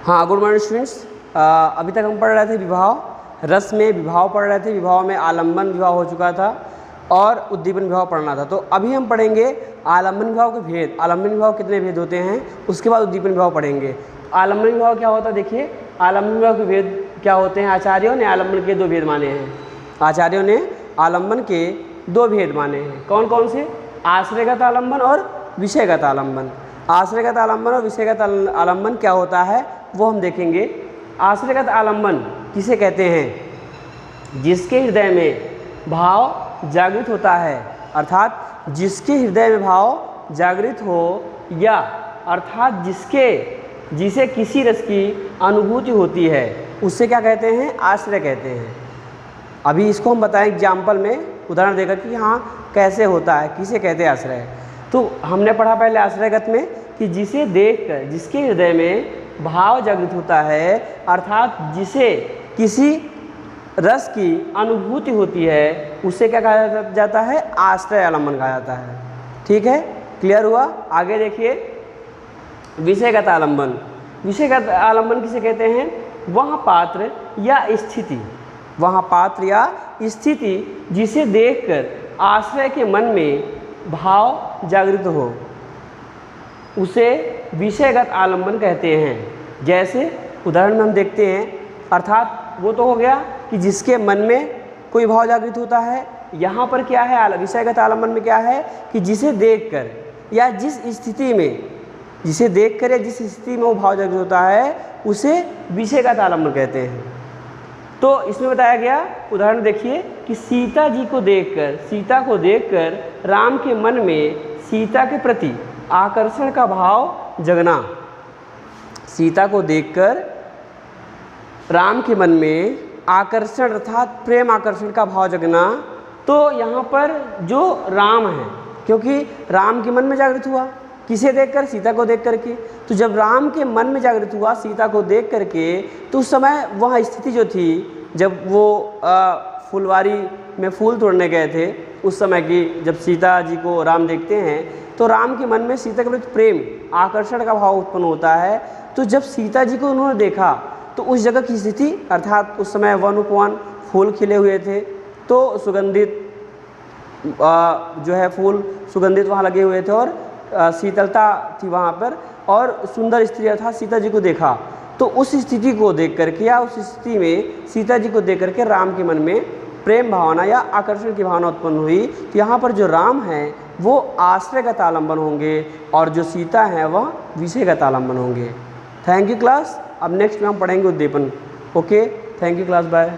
हाँ, good morning students. अभी तक हम पढ़ रहे थे विभाव, रस में विभाव पढ़ रहे थे। विभाव में आलम्बन विभाव हो चुका था और उद्दीपन विभाव पढ़ना था। तो अभी हम पढ़ेंगे आलम्बन विभाव के भेद। आलम्बन विभाव कितने भेद होते हैं, उसके बाद उद्दीपन विभाव पढ़ेंगे। आलम्बन विभाव क्या होता है, देखिए आलम्बन विभाव के भेद क्या होते हैं। आचार्यों ने आलम्बन के 2 भेद माने हैं। आचार्यों ने आलम्बन के 2 भेद माने हैं। कौन कौन से? आश्रयगत आलम्बन और विषयगत आलम्बन। आश्रयगत आलम्बन और विषयगत आलम्बन क्या होता है वो हम देखेंगे। आश्रयगत आलम्बन किसे कहते हैं? जिसके हृदय में भाव जागृत होता है, अर्थात जिसके हृदय में भाव जागृत हो, या अर्थात जिसे किसी रस की अनुभूति होती है, उससे क्या कहते हैं? आश्रय कहते हैं। अभी इसको हम बताएं एग्जाम्पल में, उदाहरण देकर कि हाँ कैसे होता है, किसे कहते हैं आश्रय। तो हमने पढ़ा पहले आश्रयगत में कि जिसे देखकर जिसके हृदय में भाव जागृत होता है, अर्थात जिसे किसी रस की अनुभूति होती है, उसे क्या कहा जाता है? आश्रय आलम्बन कहा जाता है। ठीक है, क्लियर हुआ? आगे देखिए विषयगत आलम्बन। विषयगत आलम्बन किसे कहते हैं? वह पात्र या स्थिति, वह पात्र या स्थिति जिसे देखकर आश्रय के मन में भाव जागृत हो, उसे विषयगत आलम्बन कहते हैं। जैसे उदाहरण में हम देखते हैं, अर्थात वो तो हो गया कि जिसके मन में कोई भाव जागृत होता है। यहाँ पर क्या है? विषयगत आलम्बन में क्या है कि जिसे देखकर या जिस स्थिति में, जिसे देखकर या जिस स्थिति में वो भाव जागृत होता है, उसे विषयगत आलम्बन कहते हैं। तो इसमें बताया गया, उदाहरण देखिए कि सीता को देखकर राम के मन में सीता के प्रति आकर्षण का भाव जगना। सीता को देखकर राम के मन में आकर्षण अर्थात प्रेम आकर्षण का भाव जगना। तो यहाँ पर जो राम है, क्योंकि राम के मन में जागृत हुआ, किसे देखकर? सीता को देख करके। तो जब राम के मन में जागृत हुआ सीता को देख करके, तो उस समय वह स्थिति जो थी, जब वो फुलवारी में फूल तोड़ने गए थे, उस समय की जब सीता जी को राम देखते हैं, तो राम के मन में सीता के प्रति प्रेम आकर्षण का भाव उत्पन्न होता है। तो जब सीता जी को उन्होंने देखा, तो उस जगह की स्थिति, अर्थात उस समय वन उपवन फूल खिले हुए थे, तो सुगंधित जो है फूल सुगंधित वहाँ लगे हुए थे और शीतलता थी वहाँ पर, और सुंदर स्त्री अर्थात सीता जी को देखा। तो उस स्थिति को देख करके या उस स्थिति में सीता जी को देख करके राम के मन में प्रेम भावना या आकर्षण की भावना उत्पन्न हुई। तो यहाँ पर जो राम है वो आश्रयगत आलम्बन होंगे और जो सीता है वह विषयगत आलम्बन होंगे। Thank you class. अब नेक्स्ट में हम पढ़ेंगे उद्दीपन। Okay, thank you class, bye.